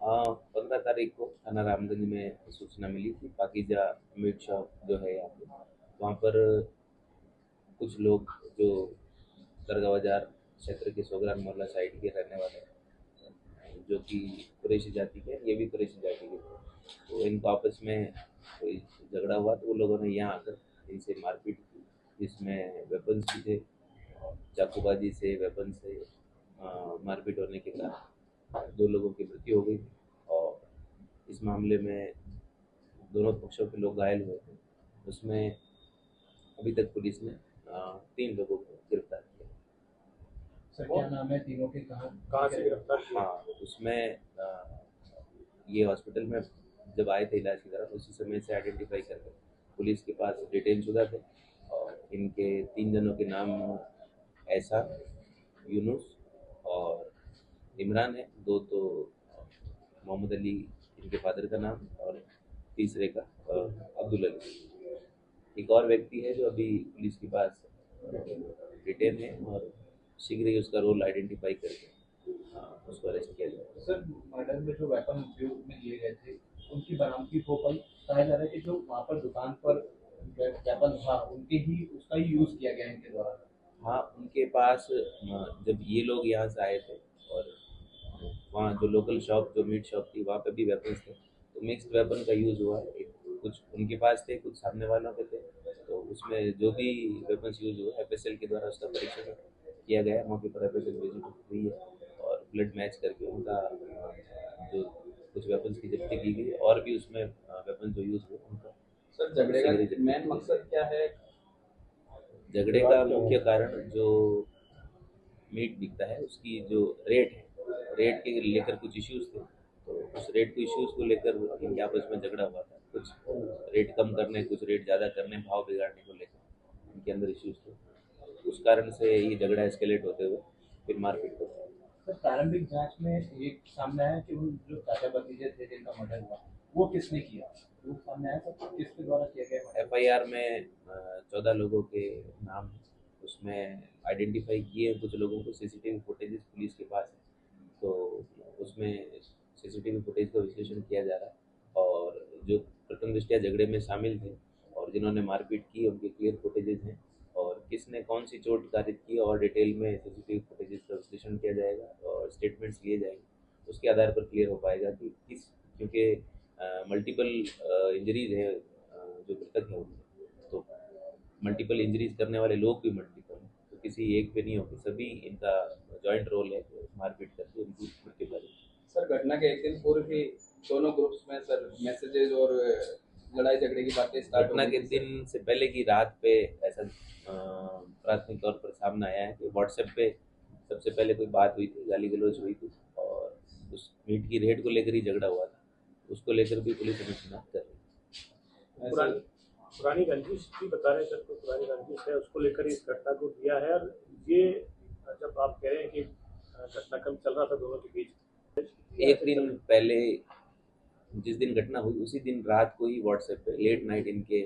हाँ, 15 तारीख को थाना रामगंज में सूचना मिली थी। पाकीज़ा मीट शॉप जो है यहाँ पे, वहाँ पर कुछ लोग जो दरगाह बाज़ार क्षेत्र के सोगरान मोहल्ला साइड के रहने वाले हैं, जो कि कुरैशी जाति के हैं, ये भी कुरैशी जाति के थे। तो इनको आपस में कोई झगड़ा हुआ तो वो लोगों ने यहाँ आकर इनसे मारपीट की, जिसमें वेपन्स भी थे। चाकूबाजी से, वेपन से मारपीट होने के कारण 2 लोगों की मृत्यु हो गई और इस मामले में दोनों पक्षों के लोग घायल हुए थे। उसमें अभी तक पुलिस ने 3 लोगों को गिरफ्तार किया। सर क्या नाम है तीनों के, कहाँ कहाँ से गिरफ्तार किया? हाँ, उसमें ये हॉस्पिटल में जब आए थे इलाज की तरफ, उसी समय से आइडेंटिफाई करके पुलिस के पास डिटेन शुदा थे और इनके 3 जनों के नाम ऐसा, यूनुस और इमरान है। 2 तो मोहम्मद अली इनके फादर का नाम और तीसरे का अब्दुल अली। एक और व्यक्ति है जो अभी पुलिस के पास डिटेन है और शीघ्र ही उसका रोल आइडेंटिफाई करके उसको अरेस्ट किया जाएगा। सर मर्डर में जो वेपन उपयोग में लिए गए थे उनकी बरामदगी हो पाई? कहा जा रहा है कि जो वहाँ पर दुकान पर वेपन था उनके ही उसका ही यूज किया गया इनके द्वारा। हाँ, उनके पास जब ये लोग यहाँ से आए थे और वहाँ जो लोकल शॉप जो मीट शॉप थी वहाँ पे भी वेपन्स थे, तो मिक्स्ड वेपन का यूज़ हुआ है। कुछ उनके पास थे, कुछ सामने वालों के थे। तो उसमें जो भी वेपन्स यूज़ हुए एफएसएल के द्वारा उसका परीक्षण किया गया है। मौके पर एफएसएल विजिट हुई है और ब्लड मैच करके उनका जो कुछ वेपन्स की जब्ती की गई और भी उसमें वेपन जो यूज़ हुए उनका। सर झगड़े का मेन मकसद क्या है? झगड़े का मुख्य कारण जो मीट बिकता है उसकी जो रेट है, रेट के लेकर कुछ इश्यूज थे। तो उस रेट के इश्यूज को लेकर इनके आपस में झगड़ा हुआ था। कुछ रेट कम करने, कुछ रेट ज़्यादा करने, भाव बिगाड़ने को लेकर इनके अंदर इश्यूज थे। उस कारण से ये झगड़ा एस्केलेट होते हुए फिर मारपीट हो गई। सर प्रारंभिक जांच में एक सामने आया कि वो जो चाचा भतीजे थे जिनका मर्डर हुआ वो किसने किया, वो सामने आया सर किसके द्वारा किया गया? एफआईआर में 14 लोगों के नाम हैं। उसमें आइडेंटिफाई किए कुछ लोगों को, सीसीटीवी फुटेजेस पुलिस के पास है, तो उसमें सीसीटीवी फुटेज का विश्लेषण किया जा रहा है और जो प्रथम दृष्टया झगड़े में शामिल थे और जिन्होंने मारपीट की उनके क्लियर फुटेजेस हैं और किसने कौन सी चोट कारित की और डिटेल में सीसीटीवी फुटेजेस का विश्लेषण किया जाएगा और स्टेटमेंट्स लिए जाएंगे। उसके आधार पर क्लियर हो पाएगा कि किस, क्योंकि मल्टीपल इंजरीज है जो मृतक है उनमें, तो मल्टीपल इंजरीज करने वाले लोग भी मल्टीपल हैं, तो किसी एक पे नहीं होगी, सभी इनका जॉइंट रोल है मारपीट करके उनकी मृत्यु करें। सर घटना के एक दिन पूर्व ही दोनों ग्रुप्स में सर मैसेजेस और लड़ाई झगड़े की बातें स्टार्ट घटना के दिन से पहले की रात पे ऐसा प्राथमिक तौर पर सामने आया है कि व्हाट्सएप पे सबसे पहले कोई बात हुई थी, गाली गलौज हुई थी और उस मीट की रेट को लेकर ही झगड़ा हुआ था। उसको लेकर भी पुलिस अनुसंधान कर रही है। पुरानी रंजिश भी बता रहे हैं सर, तो पुरानी रंजिश है उसको लेकर इस घटना को किया है। और ये जब आप कह रहे हैं कि घटनाक्रम चल रहा था दोनों के बीच, एक दिन पहले जिस दिन घटना हुई उसी दिन रात को ही व्हाट्सएप पे लेट नाइट इनके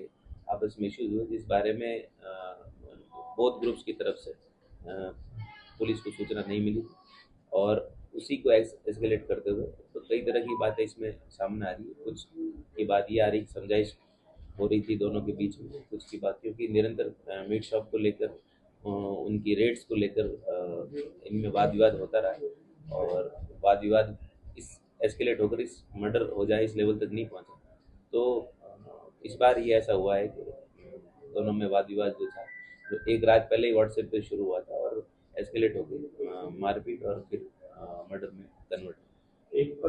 आपस में इश्यूज हुए, जिस बारे में बोथ ग्रुप्स की तरफ से पुलिस को सूचना नहीं मिली और उसी को एस्केलेट करते हुए तो कई तरह की बातें इसमें सामने आ रही है। कुछ की बात ये आ रही, समझाइश हो रही थी दोनों के बीच में, कुछ की बात क्योंकि निरंतर मीट शॉप को लेकर उनकी रेट्स को लेकर इनमें वाद विवाद होता रहा है और वाद विवाद इस एस्केलेट होकर इस मर्डर हो जाए इस लेवल तक नहीं पहुंचा। तो इस बार ये ऐसा हुआ है कि दोनों में वाद विवाद जो था, जो एक रात पहले ही व्हाट्सएप पे शुरू हुआ था और एस्केलेट हो गई मारपीट और फिर मर्डर में कन्वर्ट। एक